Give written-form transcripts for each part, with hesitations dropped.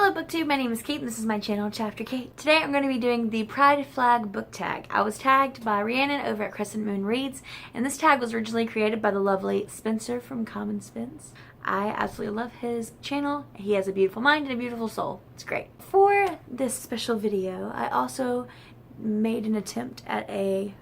Hello BookTube, my name is Kate and this is my channel, Chapter Kate. Today I'm going to be doing the Pride Flag book tag. I was tagged by Rhiannon over at Crescent Moon Reads, and this tag was originally created by the lovely Spencer from Common Spence. I absolutely love his channel. He has a beautiful mind and a beautiful soul. It's great. For this special video, I also made an attempt at a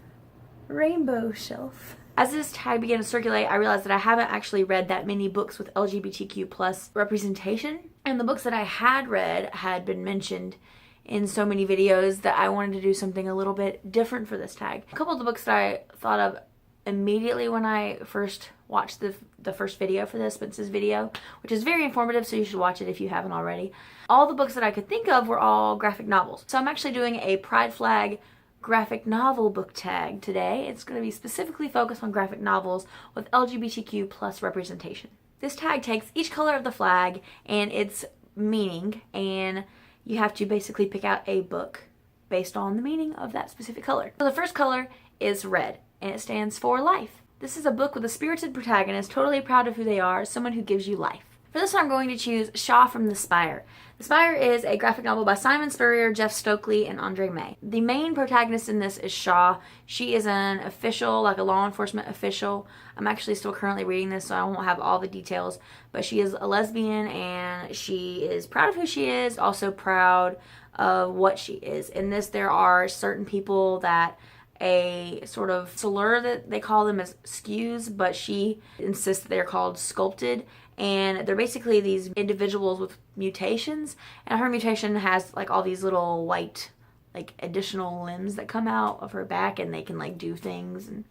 rainbow shelf. As this tag began to circulate, I realized that I haven't actually read that many books with LGBTQ plus representation. And the books that I had read had been mentioned in so many videos that I wanted to do something a little bit different for this tag. A couple of the books that I thought of immediately when I first watched the first video for this, Spence's video, which is very informative, so you should watch it if you haven't already. All the books that I could think of were all graphic novels. So I'm actually doing a Pride Flag graphic novel book tag today. It's going to be specifically focused on graphic novels with LGBTQ plus representation. This tag takes each color of the flag and its meaning, and you have to basically pick out a book based on the meaning of that specific color. So the first color is red, and it stands for life. This is a book with a spirited protagonist, totally proud of who they are, someone who gives you life. For this one, I'm going to choose Shaw from the Spire. The Spire is a graphic novel by Simon Spurrier, Jeff Stokely, and Andre May. The main protagonist in this is Shaw. She is an official, like a law enforcement official. I'm actually still currently reading this, so I won't have all the details, but she is a lesbian and she is proud of who she is, also proud of what she is. In this, there are certain people that a sort of slur that they call them as skews, but she insists that they're called sculpted, and they're basically these individuals with mutations, and her mutation has like all these little white like additional limbs that come out of her back, and they can like do things and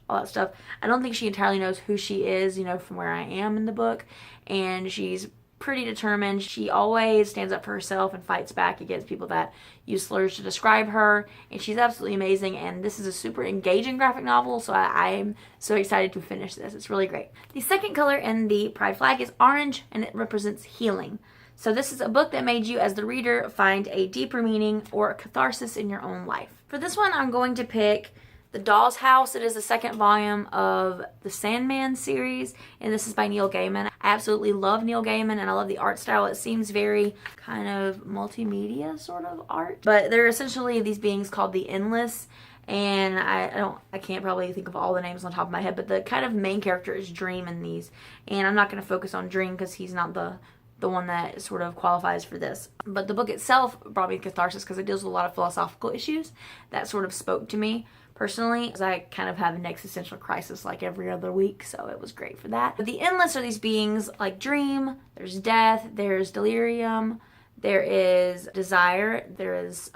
all that stuff. I don't think she entirely knows who she is, you know, from where I am in the book, and she's pretty determined. She always stands up for herself and fights back against people that use slurs to describe her, and she's absolutely amazing. And this is a super engaging graphic novel, so I'm so excited to finish this. It's really great. The second color in the Pride Flag is orange, and it represents healing. So this is a book that made you, as the reader, find a deeper meaning or a catharsis in your own life. For this one, I'm going to pick The Doll's House. It is the second volume of the Sandman series, and this is by Neil Gaiman. I absolutely love Neil Gaiman, and I love the art style. It seems very kind of multimedia sort of art. But they're essentially these beings called the Endless, and I can't probably think of all the names on top of my head, but the kind of main character is Dream in these. And I'm not going to focus on Dream because he's not the one that sort of qualifies for this. But the book itself brought me catharsis because it deals with a lot of philosophical issues that sort of spoke to me personally, because I kind of have an existential crisis like every other week, so it was great for that. But the Endless are these beings like Dream, there's Death, there's Delirium, there is Desire, there is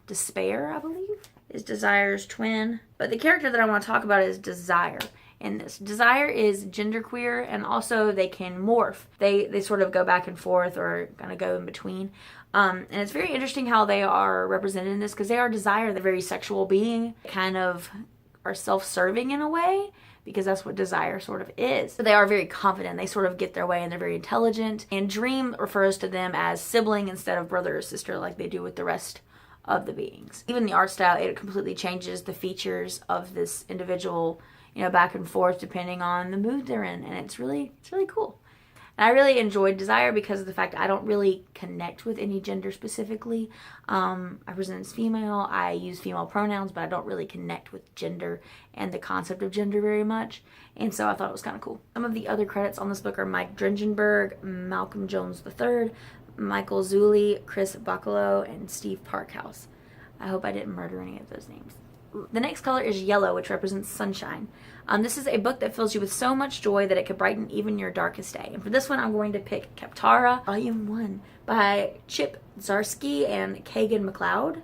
Despair, I believe, is Desire's twin. But the character that I want to talk about is Desire in this. Desire is genderqueer, and also they can morph. They sort of go back and forth or kind of go in between. And it's very interesting how they are represented in this, because they are Desire, the very sexual being, kind of are self-serving in a way, because that's what Desire sort of is. So they are very confident, they sort of get their way, and they're very intelligent. And Dream refers to them as sibling instead of brother or sister like they do with the rest of the beings. Even the art style, it completely changes the features of this individual, you know, back and forth depending on the mood they're in, and it's really cool. And I really enjoyed Desire because of the fact I don't really connect with any gender specifically. I present as female, I use female pronouns, but I don't really connect with gender and the concept of gender very much. And so I thought it was kind of cool. Some of the other credits on this book are Mike Drengenberg, Malcolm Jones III, Michael Zulli, Chris Bacalo, and Steve Parkhouse. I hope I didn't murder any of those names. The next color is yellow, which represents sunshine. This is a book that fills you with so much joy that it could brighten even your darkest day. And for this one, I'm going to pick Kaptara, Volume 1 by Chip Zdarsky and Kagan MacLeod.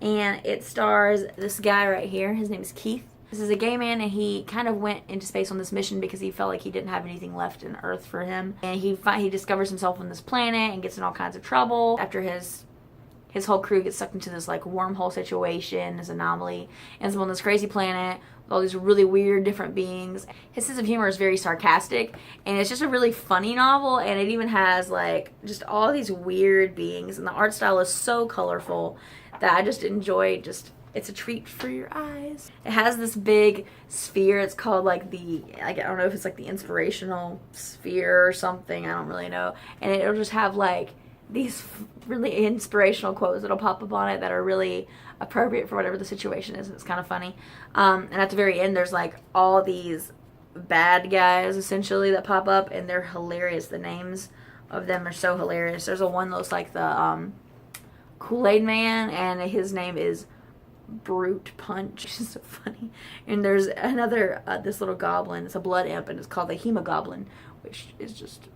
And it stars this guy right here. His name is Keith. This is a gay man, and he kind of went into space on this mission because he felt like he didn't have anything left in Earth for him. And he discovers himself on this planet and gets in all kinds of trouble after his whole crew gets sucked into this like wormhole situation, this anomaly, and it's on this crazy planet with all these really weird different beings. His sense of humor is very sarcastic, and it's just a really funny novel, and it even has like just all these weird beings, and the art style is so colorful that I just enjoy. It's a treat for your eyes. It has this big sphere. It's called like I don't know if it's like the inspirational sphere or something, I don't really know, and it'll just have like these really inspirational quotes that'll pop up on it that are really appropriate for whatever the situation is, and it's kind of funny. And at the very end, there's like all these bad guys essentially that pop up, and they're hilarious. The names of them are so hilarious. There's a one that looks like the Kool-Aid Man, and his name is Brute Punch, which is so funny. And there's another this little goblin. It's a blood imp, and it's called the Hemogoblin, which is just,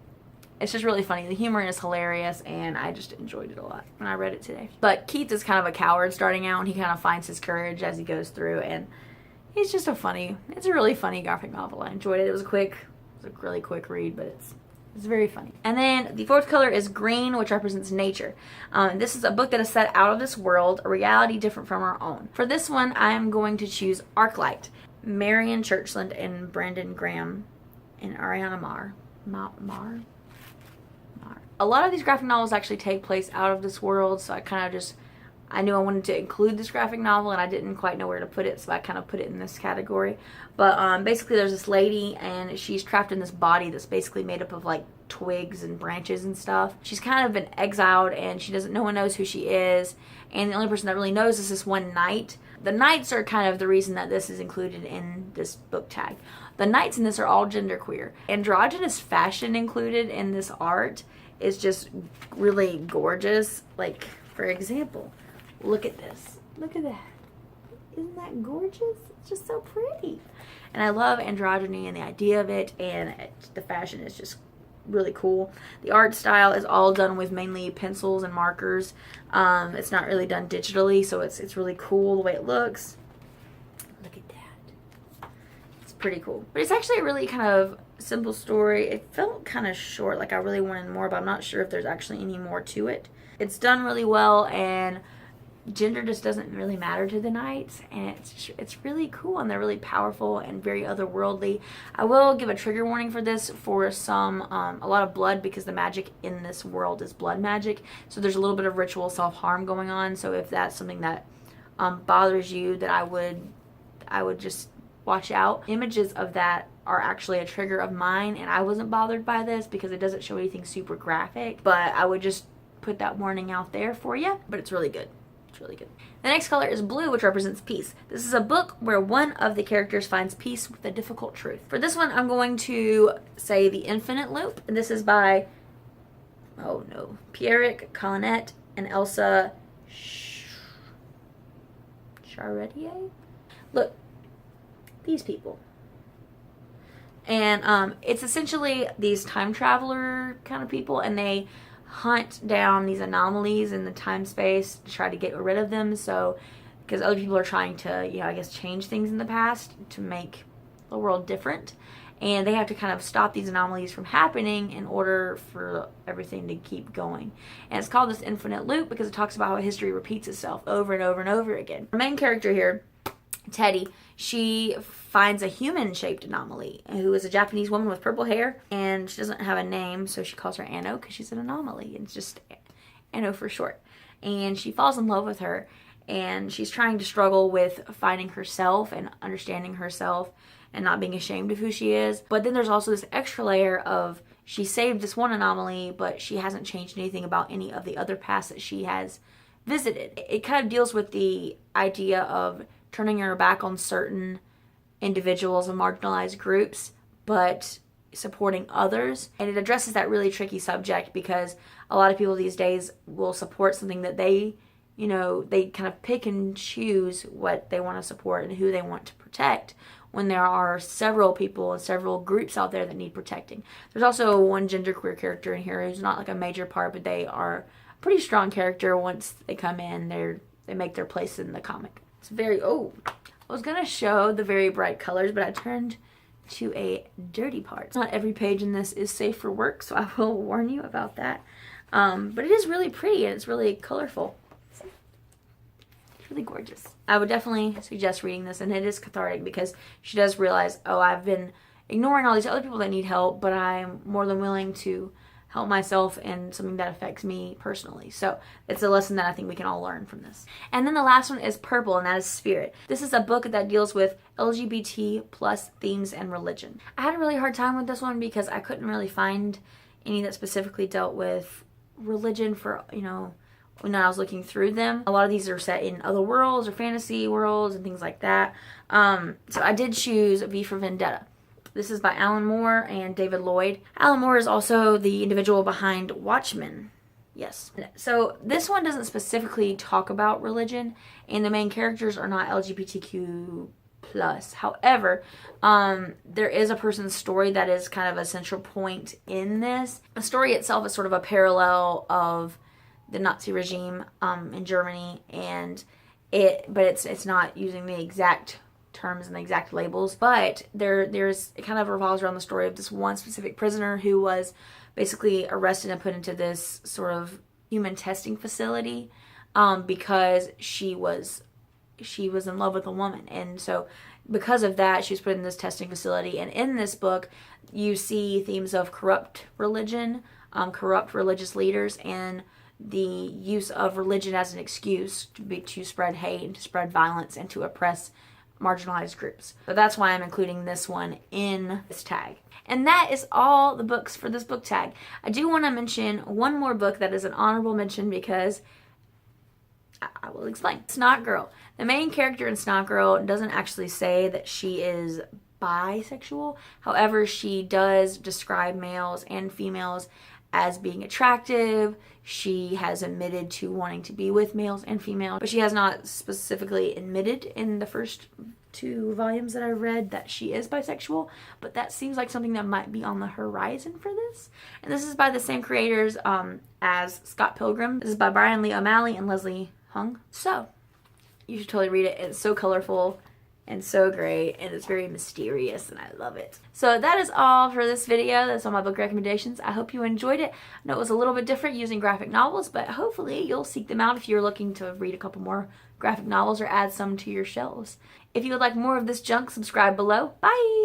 it's just really funny. The humor is hilarious, and I just enjoyed it a lot when I read it today. But Keith is kind of a coward starting out, and he kind of finds his courage as he goes through, and he's just it's a really funny graphic novel. I enjoyed it. It was a really quick read, but it's very funny. And then the fourth color is green, which represents nature. This is a book that is set out of this world, a reality different from our own. For this one, I am going to choose Arclight. Marion Churchland and Brandon Graham and Ariana Marr. A lot of these graphic novels actually take place out of this world, so I knew I wanted to include this graphic novel, and I didn't quite know where to put it, so I kind of put it in this category. But basically there's this lady, and she's trapped in this body that's basically made up of like twigs and branches and stuff. She's kind of been exiled, and no one knows who she is, and the only person that really knows is this one knight. The knights are kind of the reason that this is included in this book tag. The knights in this are all genderqueer. Androgynous fashion included in this art is just really gorgeous. Like, for example, look at this. Look at that. Isn't that gorgeous? It's just so pretty. And I love androgyny and the idea of it, and the fashion is just really cool. The art style is all done with mainly pencils and markers. It's not really done digitally, so it's really cool the way it looks. Look at that. It's pretty cool. But it's actually a really kind of simple story. It felt kind of short, like I really wanted more, but I'm not sure if there's actually any more to it. It's done really well, and gender just doesn't really matter to the knights, and it's really cool, and they're really powerful and very otherworldly. I will give a trigger warning for this for a lot of blood, because the magic in this world is blood magic, so there's a little bit of ritual self-harm going on. So if that's something that bothers you, that I would just watch out. Images of that are actually a trigger of mine, and I wasn't bothered by this because it doesn't show anything super graphic, but I would just put that warning out there for you. But it's really good. It's really good. The next color is blue, which represents peace. This is a book where one of the characters finds peace with a difficult truth. For this one, I'm going to say The Infinite Loop, and this is by, Pierrick Collinet and Elsa Charretier. Look, these people. And it's essentially these time traveler kind of people, and they hunt down these anomalies in the time space to try to get rid of them. So, because other people are trying to, change things in the past to make the world different, and they have to kind of stop these anomalies from happening in order for everything to keep going. And it's called this infinite loop because it talks about how history repeats itself over and over and over again. Our main character here, Teddy, she finds a human-shaped anomaly who is a Japanese woman with purple hair, and she doesn't have a name, so she calls her Anno because she's an anomaly. It's just Anno for short. And she falls in love with her, and she's trying to struggle with finding herself and understanding herself and not being ashamed of who she is. But then there's also this extra layer of she saved this one anomaly, but she hasn't changed anything about any of the other paths that she has visited. It kind of deals with the idea of turning your back on certain individuals and marginalized groups, but supporting others. And it addresses that really tricky subject because a lot of people these days will support something that they kind of pick and choose what they want to support and who they want to protect, when there are several people and several groups out there that need protecting. There's also one genderqueer character in here who's not like a major part, but they are a pretty strong character. Once they come in, they make their place in the comic. It's very, I was going to show the very bright colors, but I turned to a dirty part. Not every page in this is safe for work, so I will warn you about that. But it is really pretty, and it's really colorful. It's really gorgeous. I would definitely suggest reading this, and it is cathartic because she does realize, I've been ignoring all these other people that need help, but I'm more than willing to help myself in something that affects me personally. So it's a lesson that I think we can all learn from this. And then the last one is purple, and that is Spirit. This is a book that deals with LGBT plus themes and religion. I had a really hard time with this one because I couldn't really find any that specifically dealt with religion for, you know, when I was looking through them. A lot of these are set in other worlds or fantasy worlds and things like that. So I did choose V for Vendetta. This is by Alan Moore and David Lloyd. Alan Moore is also the individual behind Watchmen. Yes. So this one doesn't specifically talk about religion, and the main characters are not LGBTQ+. However, there is a person's story that is kind of a central point in this. The story itself is sort of a parallel of the Nazi regime in Germany, and it's not using the exact terms and the exact labels, but it kind of revolves around the story of this one specific prisoner who was basically arrested and put into this sort of human testing facility because she was in love with a woman, and so because of that she was put in this testing facility. And in this book you see themes of corrupt religion, corrupt religious leaders, and the use of religion as an excuse to spread hate and to spread violence and to oppress marginalized groups. So that's why I'm including this one in this tag. And that is all the books for this book tag. I do want to mention one more book that is an honorable mention because I will explain. Snot Girl. The main character in Snot Girl doesn't actually say that she is bisexual. However, she does describe males and females as being attractive. She has admitted to wanting to be with males and females, but she has not specifically admitted in the first 2 volumes that I read that she is bisexual, but that seems like something that might be on the horizon for this. And this is by the same creators as Scott Pilgrim. This is by Brian Lee O'Malley and Leslie Hung. So you should totally read it. It's so colorful and so great, and it's very mysterious, and I love it. So that is all for this video. That's all my book recommendations. I hope you enjoyed it. I know it was a little bit different using graphic novels, but hopefully you'll seek them out if you're looking to read a couple more graphic novels or add some to your shelves. If you would like more of this junk, subscribe below. Bye!